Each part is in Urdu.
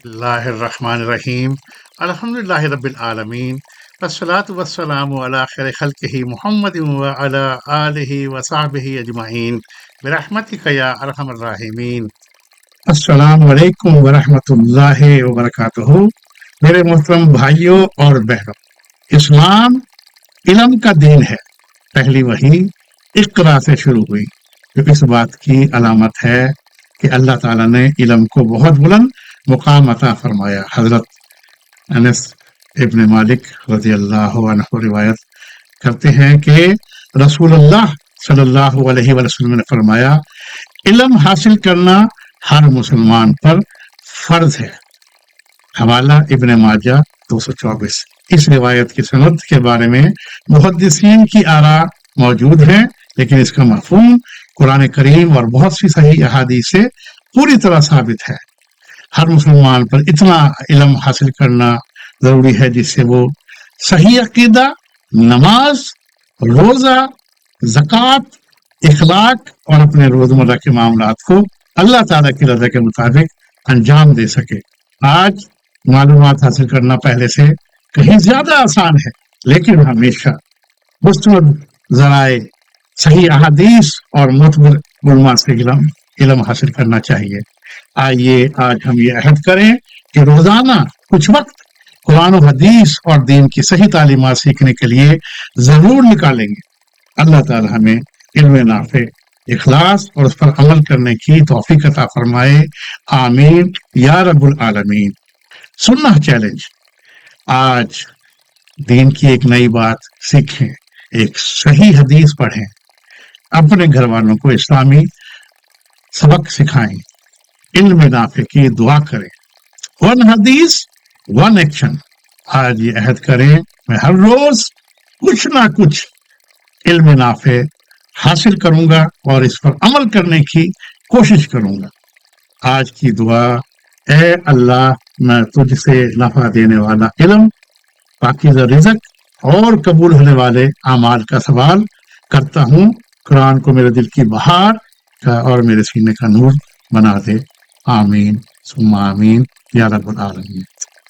اللہ الرحمن الرحیم الحمد للہ رب العالمین والصلاة والسلام علی خیر خلقہ محمد وعلی آلہ وصحبہ اجمعین برحمتک یا ارحم الراحمین۔ السلام علیکم ورحمۃ اللہ وبرکاتہ۔ میرے محترم بھائیوں اور بہنوں، اسلام علم کا دین ہے۔ پہلی وحی اقرا سے شروع ہوئی، جو اس بات کی علامت ہے کہ اللہ تعالیٰ نے علم کو بہت بلند مقام عطا فرمایا۔ حضرت انس ابن مالک رضی اللہ عنہ روایت کرتے ہیں کہ رسول اللہ صلی اللہ علیہ وسلم نے فرمایا، علم حاصل کرنا ہر مسلمان پر فرض ہے۔ حوالہ ابن ماجہ 224۔ اس روایت کی سند کے بارے میں محدثین کی آراء موجود ہیں، لیکن اس کا مفہوم قرآن کریم اور بہت سی صحیح احادیث سے پوری طرح ثابت ہے۔ ہر مسلمان پر اتنا علم حاصل کرنا ضروری ہے جس سے وہ صحیح عقیدہ، نماز، روزہ، زکوٰۃ، اخلاق اور اپنے روزمرہ کے معاملات کو اللہ تعالیٰ کی رضا کے مطابق انجام دے سکے۔ آج معلومات حاصل کرنا پہلے سے کہیں زیادہ آسان ہے، لیکن ہمیشہ مستند ذرائع، صحیح احادیث اور معتبر علماء سے علم حاصل کرنا چاہیے۔ آئیے آج ہم یہ عہد کریں کہ روزانہ کچھ وقت قرآن و حدیث اور دین کی صحیح تعلیمات سیکھنے کے لیے ضرور نکالیں گے۔ اللہ تعالی ہمیں علم نافع، اخلاص اور اس پر عمل کرنے کی توفیق عطا فرمائے، آمین یا رب العالمین۔ سننا چیلنج۔ آج دین کی ایک نئی بات سیکھیں، ایک صحیح حدیث پڑھیں، اپنے گھر والوں کو اسلامی سبق سکھائیں، علم نافع کی دعا کریں۔ ون حدیث ون ایکشن۔ آج یہ عہد کریں، میں ہر روز کچھ نہ کچھ علم نافع حاصل کروں گا اور اس پر عمل کرنے کی کوشش کروں گا۔ آج کی دعا، اے اللہ، میں تجھ سے نفع دینے والا علم، پاکیزہ رزق اور قبول ہونے والے اعمال کا سوال کرتا ہوں۔ قرآن کو میرے دل کی بہار کا اور میرے سینے کا نور بنا دے، آمین ثم آمین یا رب العالمین۔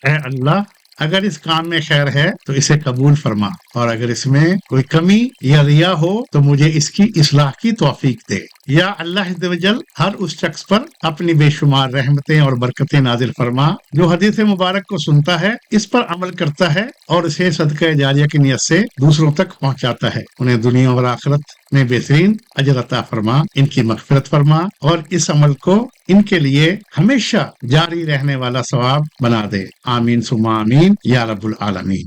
اے اللہ، اگر اس کام میں خیر ہے تو اسے قبول فرما، اور اگر اس میں کوئی کمی یا ریا ہو تو مجھے اس کی اصلاح کی توفیق دے۔ یا اللہ عز و جل، ہر اس شخص پر اپنی بے شمار رحمتیں اور برکتیں نازل فرما جو حدیث مبارک کو سنتا ہے، اس پر عمل کرتا ہے اور اسے صدقہ جاریہ کی نیت سے دوسروں تک پہنچاتا ہے۔ انہیں دنیا اور آخرت میں بہترین اجر عطا فرما، ان کی مغفرت فرما، اور اس عمل کو ان کے لیے ہمیشہ جاری رہنے والا ثواب بنا دے، آمین ثم آمین یا رب العالمین۔